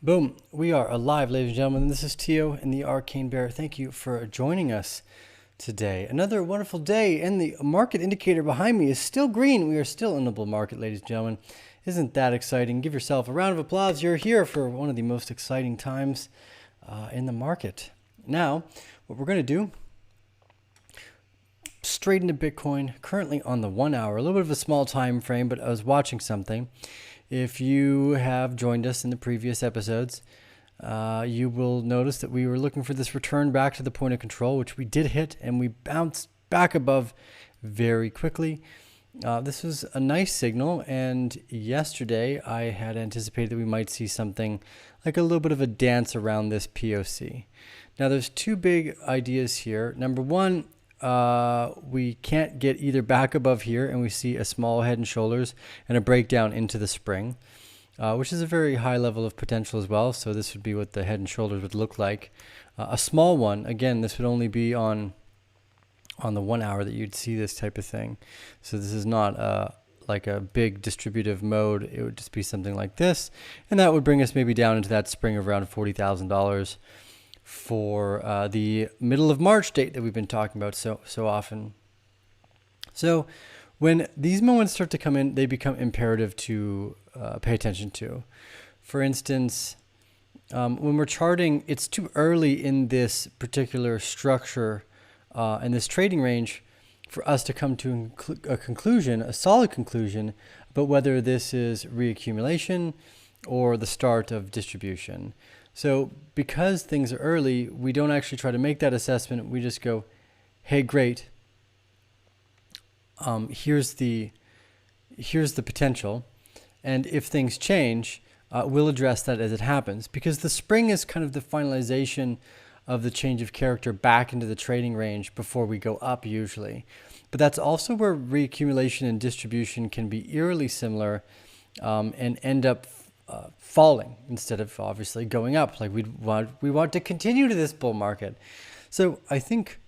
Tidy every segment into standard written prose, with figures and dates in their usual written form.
Boom. We are alive, ladies and gentlemen. This is Tio and the Arcane Bear. Thank you for joining us today. Another wonderful day, and the market indicator behind me is still green. We are still in a bull market, ladies and gentlemen. Isn't that exciting? Give yourself a round of applause. You're here for one of the most exciting times in the market. Now, what we're going to do, straight into Bitcoin, currently on the 1 hour, a little bit of a small time frame, but I was watching something. If you have joined us in the previous episodes, you will notice that we were looking for this return back to the point of control, which we did hit, and we bounced back above very quickly. This was a nice signal, and yesterday I had anticipated that we might see something like a little bit of a dance around this POC. Now, there's two big ideas here. Number one, we can't get either back above here, and we see a small head and shoulders and a breakdown into the spring, which is a very high level of potential as well. So this would be what the head and shoulders would look like. A small one, again, this would only be on the 1 hour that you'd see this type of thing. So this is not like a big distributive mode. It would just be something like this, and that would bring us maybe down into that spring of around $40,000 for the middle of March date that we've been talking about so often. So when these moments start to come in, they become imperative to pay attention to. For instance, when we're charting, it's too early in this particular structure and this trading range for us to come to a conclusion, a solid conclusion, about whether this is reaccumulation or the start of distribution. So because things are early, we don't actually try to make that assessment. We just go, hey, great. Here's the potential. And if things change, we'll address that as it happens. Because the spring is kind of the finalization of the change of character back into the trading range before we go up usually. But that's also where reaccumulation and distribution can be eerily similar and end up falling instead of obviously going up. Like we want to continue to this bull market. So I think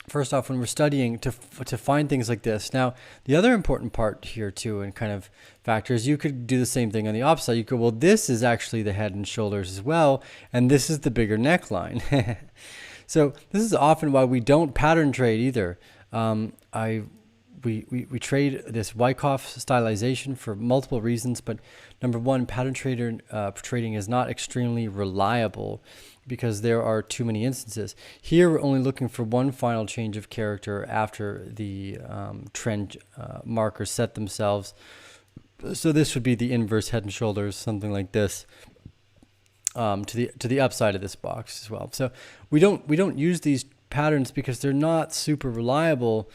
first off, when we're studying to find things like this. Now, the other important part here too, and kind of factors, you could do the same thing on the opposite side. You could, well, this is actually the head and shoulders as well, and this is the bigger neckline. So this is often why we don't pattern trade either. We trade this Wyckoff stylization for multiple reasons, but number one, pattern trading is not extremely reliable because there are too many instances. Here, we're only looking for one final change of character after the trend markers set themselves. So this would be the inverse head and shoulders, something like this, to the upside of this box as well. So we don't use these patterns because they're not super reliable.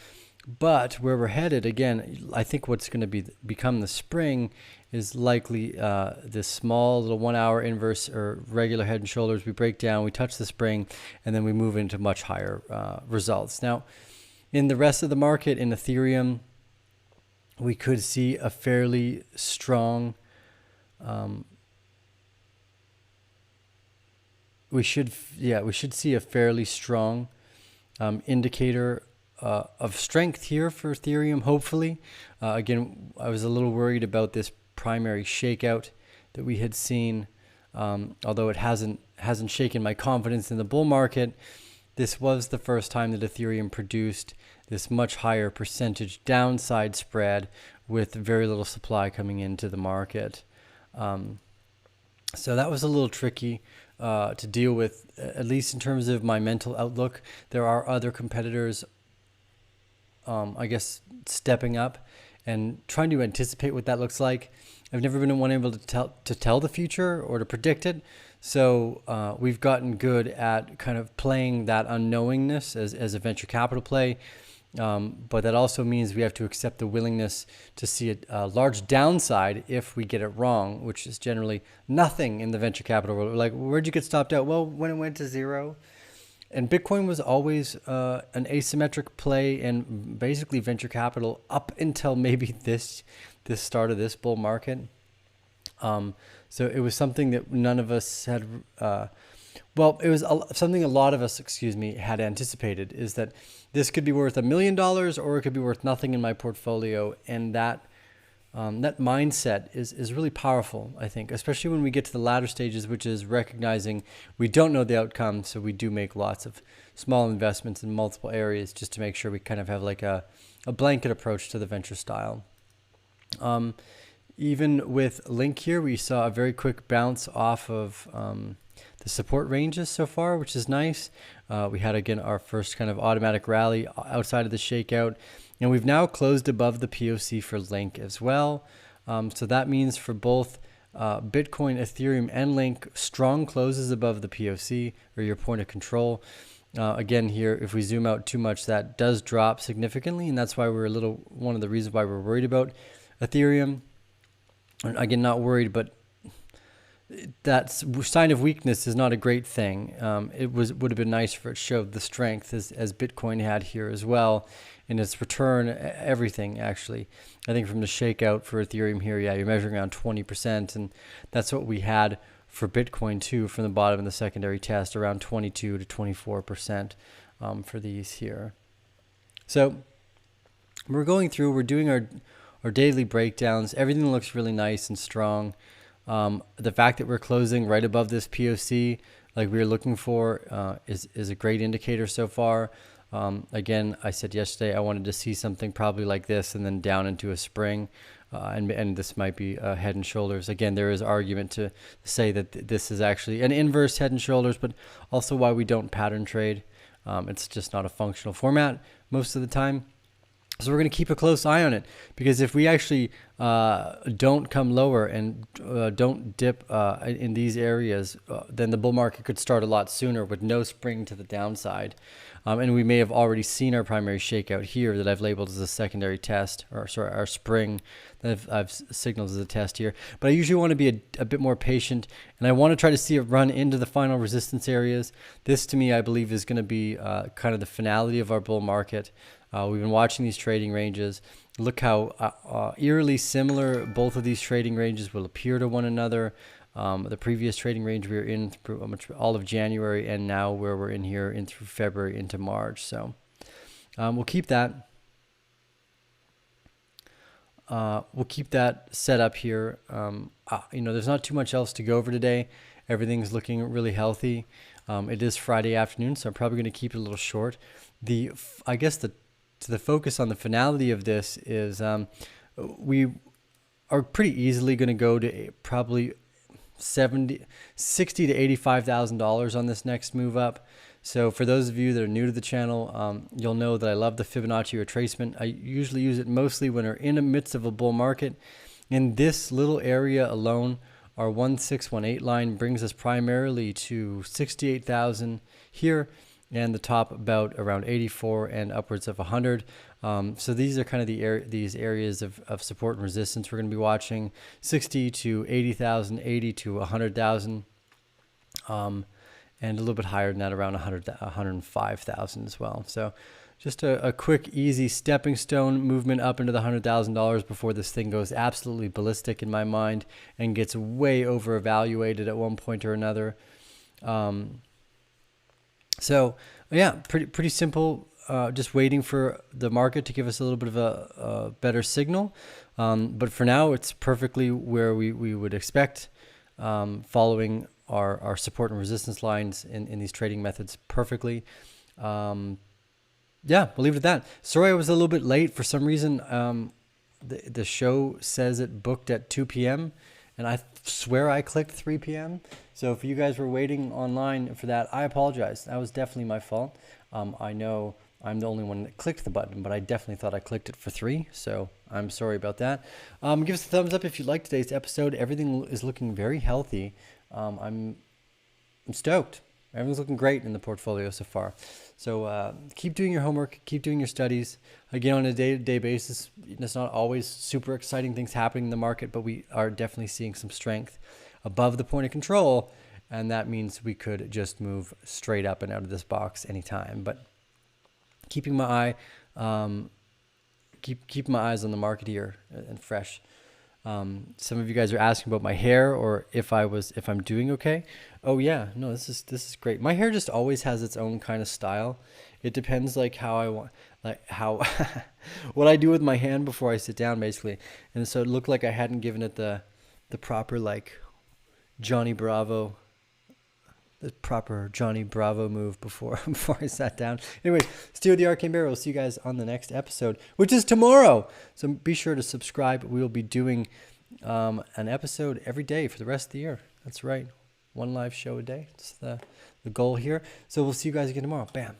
But where we're headed, again, I think what's going to become the spring is likely this small little 1 hour inverse or regular head and shoulders. We break down, we touch the spring, and then we move into much higher results. Now, in the rest of the market, in Ethereum, we could see a fairly strong, we should see a fairly strong indicator of strength here for Ethereum, hopefully. Again, I was a little worried about this primary shakeout that we had seen, although it hasn't shaken my confidence in the bull market. This was the first time that Ethereum produced this much higher percentage downside spread with very little supply coming into the market. So that was a little tricky to deal with, at least in terms of my mental outlook. There are other competitors I guess stepping up and trying to anticipate what that looks like. I've never been one able to tell the future or to predict it. So we've gotten good at kind of playing that unknowingness as a venture capital play. But that also means we have to accept the willingness to see a large downside if we get it wrong, which is generally nothing in the venture capital world. Like, where'd you get stopped out? Well, when it went to zero. And Bitcoin was always an asymmetric play and basically venture capital up until maybe this start of this bull market. So it was something that none of us had, it was something a lot of us, had anticipated, is that this could be worth $1 million or it could be worth nothing in my portfolio. And that That mindset is really powerful, I think, especially when we get to the latter stages, which is recognizing we don't know the outcome. So we do make lots of small investments in multiple areas just to make sure we kind of have like a blanket approach to the venture style. Even with Link here, we saw a very quick bounce off of the support ranges so far, which is nice. We had, again, our first kind of automatic rally outside of the shakeout. And we've now closed above the POC for Link as well. So that means for both Bitcoin, Ethereum, and Link, strong closes above the POC, or your point of control. Again, here, if we zoom out too much, that does drop significantly. And that's why we're one of the reasons why we're worried about Ethereum. And again, not worried, but that sign of weakness is not a great thing. It would have been nice if it showed the strength as Bitcoin had here as well in its return, everything actually. I think from the shakeout for Ethereum here, yeah, you're measuring around 20%, and that's what we had for Bitcoin too from the bottom of the secondary test, around 22 to 24% for these here. So we're going through, we're doing our daily breakdowns. Everything looks really nice and strong. The fact that we're closing right above this POC like we were looking for is a great indicator so far. Again, I said yesterday I wanted to see something probably like this and then down into a spring, and this might be head and shoulders. Again, there is argument to say that this is actually an inverse head and shoulders, but also why we don't pattern trade. It's just not a functional format most of the time. So we're going to keep a close eye on it, because if we actually don't come lower and don't dip in these areas, then the bull market could start a lot sooner with no spring to the downside. And we may have already seen our primary shakeout here that I've labeled as a secondary test, or sorry, our spring that I've signaled as a test here. But I usually want to be a bit more patient, and I want to try to see it run into the final resistance areas. This, to me, I believe is going to be kind of the finality of our bull market. We've been watching these trading ranges. Look how eerily similar both of these trading ranges will appear to one another. The previous trading range we were in through all of January, and now where we're in here in through February into March. So we'll keep that. We'll keep that set up here. There's not too much else to go over today. Everything's looking really healthy. It is Friday afternoon, so I'm probably going to keep it a little short. I guess the focus on the finality of this is we are pretty easily going to go to probably $60,000 to $85,000 on this next move up. So for those of you that are new to the channel, you'll know that I love the Fibonacci retracement. I usually use it mostly when we're in the midst of a bull market. In this little area alone, our 1618 line brings us primarily to 68,000 here, and the top about around 84 and upwards of 100. So these are kind of these areas of support and resistance we're going to be watching: 60 to 80,000, 80 to 100,000, and a little bit higher than that, around 105,000 as well. So just a quick, easy stepping stone movement up into the $100,000 before this thing goes absolutely ballistic in my mind and gets way over-evaluated at one point or another. So yeah, pretty simple. Just waiting for the market to give us a little bit of a better signal. But for now, it's perfectly where we would expect, following our support and resistance lines in these trading methods perfectly. Yeah, we'll leave it at that. Sorry I was a little bit late. For some reason, the show says it booked at 2 p.m., and I swear I clicked 3 p.m. So if you guys were waiting online for that, I apologize. That was definitely my fault. I know I'm the only one that clicked the button, but I definitely thought I clicked it for 3. So I'm sorry about that. Give us a thumbs up if you liked today's episode. Everything is looking very healthy. I'm stoked. Everything's looking great in the portfolio so far. So keep doing your homework, keep doing your studies. Again, on a day-to-day basis, it's not always super exciting things happening in the market, but we are definitely seeing some strength above the point of control, and that means we could just move straight up and out of this box anytime. But keeping my keep my eyes on the market here and fresh. Some of you guys are asking about my hair, or if I'm doing okay. Oh yeah, no, this is great. My hair just always has its own kind of style. It depends like how I want. like how what I do with my hand before I sit down, basically. And so it looked like I hadn't given it the proper like Johnny Bravo, the proper Johnny Bravo move before I sat down. Anyways, stay with the Arcane Bear. We'll see you guys on the next episode, which is tomorrow. So be sure to subscribe. We will be doing an episode every day for the rest of the year. That's right. One live show a day. It's the goal here. So we'll see you guys again tomorrow. Bam.